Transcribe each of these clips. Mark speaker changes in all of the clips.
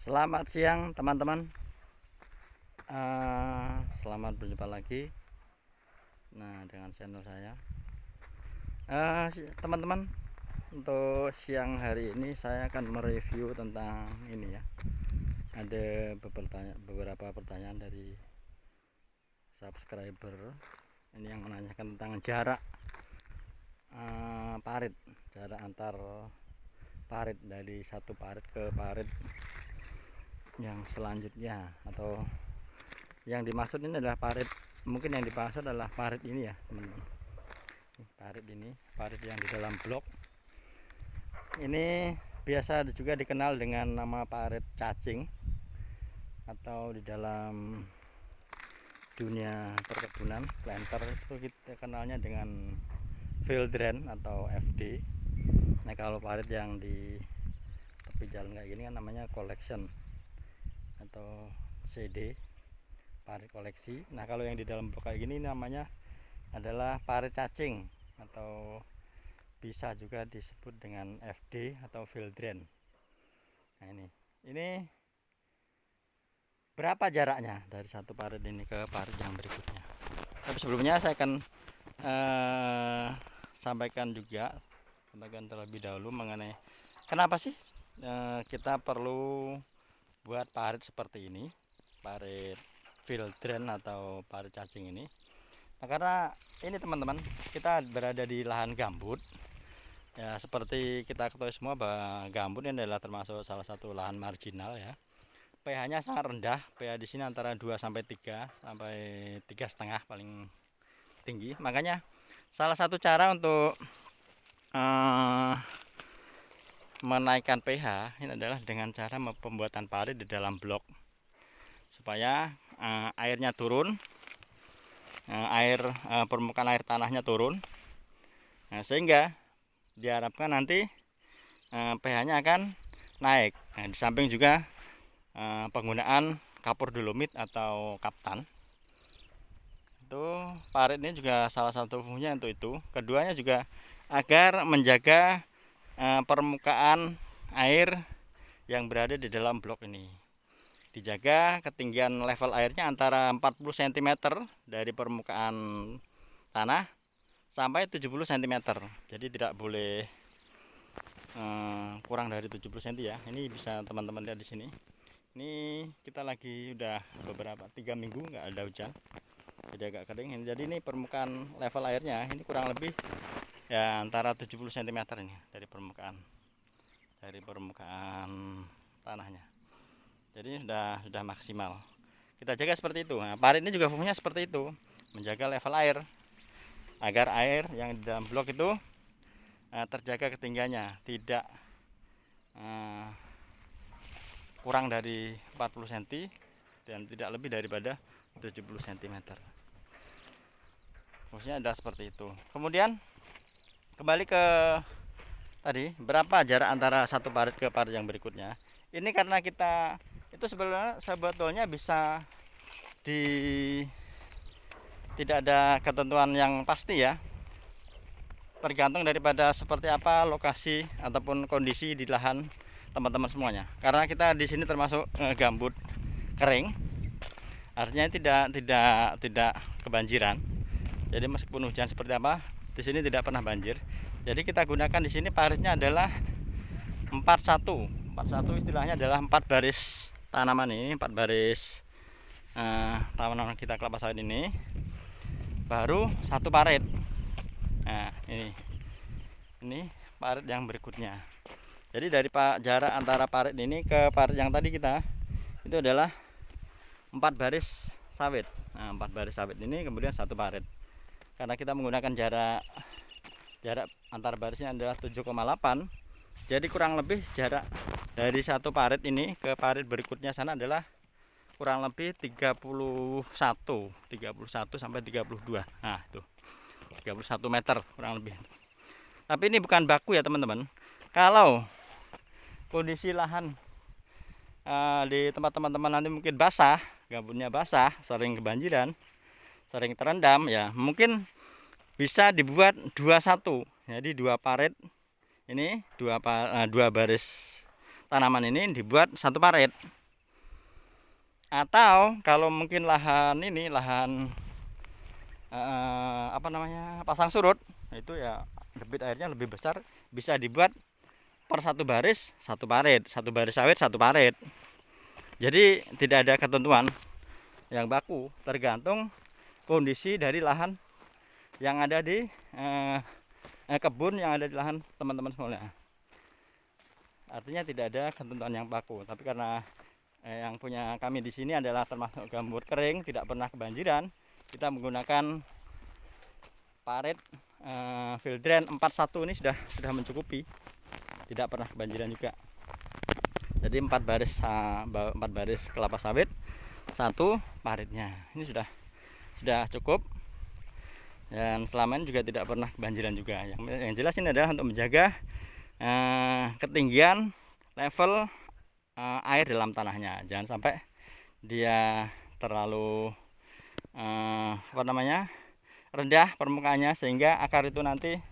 Speaker 1: Selamat siang teman-teman. Selamat berjumpa lagi. Nah, dengan channel saya. Teman-teman, untuk siang hari ini saya akan mereview tentang ini ya. Ada beberapa pertanyaan dari subscriber ini yang menanyakan tentang jarak parit, jarak antar parit dari satu parit ke parit yang selanjutnya, atau yang dimaksud ini adalah parit, mungkin yang dimaksud adalah parit ini ya teman-teman. Parit ini, parit yang di dalam blok ini biasa juga dikenal dengan nama parit cacing, atau di dalam dunia perkebunan planter itu kita kenalnya dengan field drain atau FD. Nah, kalau parit yang di tepi jalan kayak gini kan namanya collection atau CD, parit koleksi. Nah, kalau yang di dalam blok kayak gini namanya adalah parit cacing, atau bisa juga disebut dengan FD atau field drain. Nah, ini berapa jaraknya dari satu parit ini ke parit yang berikutnya. Tapi sebelumnya saya akan sampaikan terlebih dahulu mengenai kenapa sih kita perlu buat parit seperti ini, parit field drain atau parit cacing ini. Nah, karena ini teman-teman, kita berada di lahan gambut ya, seperti kita ketahui semua bahwa gambut ini adalah termasuk salah satu lahan marginal ya. pH-nya sangat rendah, pH di sini antara 2 sampai 3 sampai 3,5 paling tinggi. Makanya salah satu cara untuk menaikkan pH ini adalah dengan cara pembuatan parit di dalam blok, supaya airnya turun, permukaan air tanahnya turun. Nah, sehingga diharapkan nanti pH-nya akan naik. Nah, di samping juga penggunaan kapur dolomit atau kaptan, itu parit ini juga salah satu fungsinya untuk itu. Keduanya juga agar menjaga permukaan air yang berada di dalam blok ini, dijaga ketinggian level airnya antara 40 cm dari permukaan tanah sampai 70 cm. Jadi tidak boleh kurang dari 70 cm ya. Ini bisa teman-teman lihat di sini. Ini kita lagi udah beberapa 3 minggu nggak ada hujan, jadi agak kering. Jadi ini permukaan level airnya ini kurang lebih ya antara 70 cm ini dari permukaan tanahnya. Jadi sudah maksimal. Kita jaga seperti itu. Nah, parit ini juga fungsinya seperti itu, menjaga level air agar air yang di dalam blok itu terjaga ketinggiannya, tidak kurang dari 40 cm dan tidak lebih daripada 70 cm. Fungsinya adalah seperti itu. Kemudian kembali ke tadi, berapa jarak antara satu parit ke parit yang berikutnya. Ini karena kita itu sebetulnya bisa tidak ada ketentuan yang pasti ya, tergantung daripada seperti apa lokasi ataupun kondisi di lahan teman-teman semuanya. Karena kita di sini termasuk gambut kering, artinya tidak kebanjiran. Jadi meskipun hujan seperti apa, di sini tidak pernah banjir. Jadi kita gunakan di sini paritnya adalah 41. 41 istilahnya adalah 4 baris tanaman ini, 4 baris tanaman kita kelapa sawit ini, baru satu parit. Nah, ini parit yang berikutnya. Jadi dari jarak antara parit ini ke parit yang tadi kita itu adalah 4 baris sawit. Nah, 4 baris sawit ini kemudian satu parit. Karena kita menggunakan jarak antar barisnya adalah 7,8, jadi kurang lebih jarak dari satu parit ini ke parit berikutnya sana adalah kurang lebih 31 sampai 32. Nah, itu 31 meter kurang lebih. Tapi ini bukan baku ya teman-teman. Kalau kondisi lahan di tempat teman-teman nanti mungkin basah, gambutnya basah, sering kebanjiran, sering terendam ya, mungkin bisa dibuat 21. Jadi 2 parit ini, 2 baris tanaman ini dibuat satu parit. Atau kalau mungkin lahan ini lahan pasang surut, itu ya debit airnya lebih besar, bisa dibuat per satu baris satu parit, satu baris sawit satu parit. Jadi tidak ada ketentuan yang baku, tergantung kondisi dari lahan yang ada di kebun yang ada di lahan teman-teman semua. Artinya tidak ada ketentuan yang baku, tapi karena yang punya kami di sini adalah termasuk gambut kering, tidak pernah kebanjiran, kita menggunakan parit field drain 41 ini sudah mencukupi, tidak pernah kebanjiran juga. Jadi 4 baris kelapa sawit, 1 paritnya ini sudah cukup, dan selama ini juga tidak pernah kebanjiran juga. Yang jelas ini adalah untuk menjaga ketinggian level air dalam tanahnya, jangan sampai dia terlalu rendah permukaannya sehingga akar itu nanti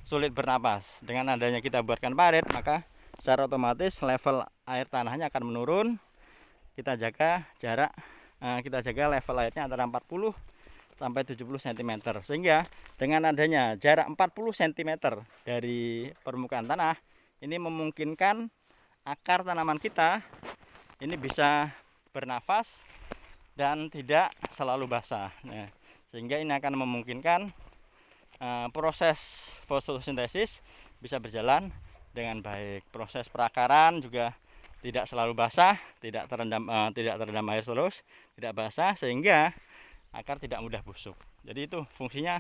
Speaker 1: sulit bernapas. Dengan adanya kita buatkan parit, maka secara otomatis level air tanahnya akan menurun. Kita jaga jarak, kita jaga level airnya antara 40 sampai 70 cm, sehingga dengan adanya jarak 40 cm dari permukaan tanah, ini memungkinkan akar tanaman kita ini bisa bernafas dan tidak selalu basah. Nah, sehingga ini akan memungkinkan proses fotosintesis bisa berjalan dengan baik. Proses perakaran juga tidak selalu basah, tidak terendam air terus, tidak basah, sehingga akar tidak mudah busuk. Jadi itu fungsinya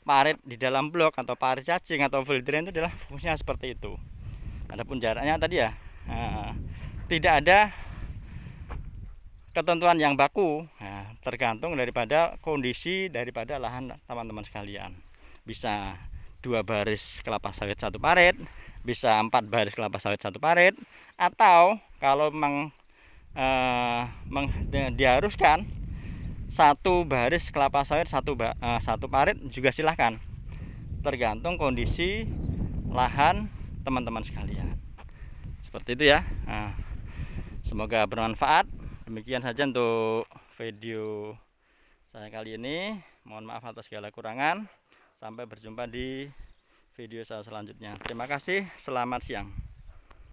Speaker 1: parit di dalam blok atau parit cacing atau field drain itu adalah fungsinya seperti itu. Adapun jaraknya tadi ya tidak ada ketentuan yang baku, tergantung daripada kondisi daripada lahan teman-teman sekalian. Bisa 2 baris kelapa sawit 1 parit, bisa 4 baris kelapa sawit 1 parit, atau kalau memang diharuskan 1 baris kelapa sawit 1 parit juga silahkan, tergantung kondisi lahan teman-teman sekalian. Seperti itu ya. Semoga bermanfaat. Demikian saja untuk video saya kali ini. Mohon maaf atas segala kurangan. Sampai berjumpa di video saya selanjutnya. Terima kasih. Selamat siang.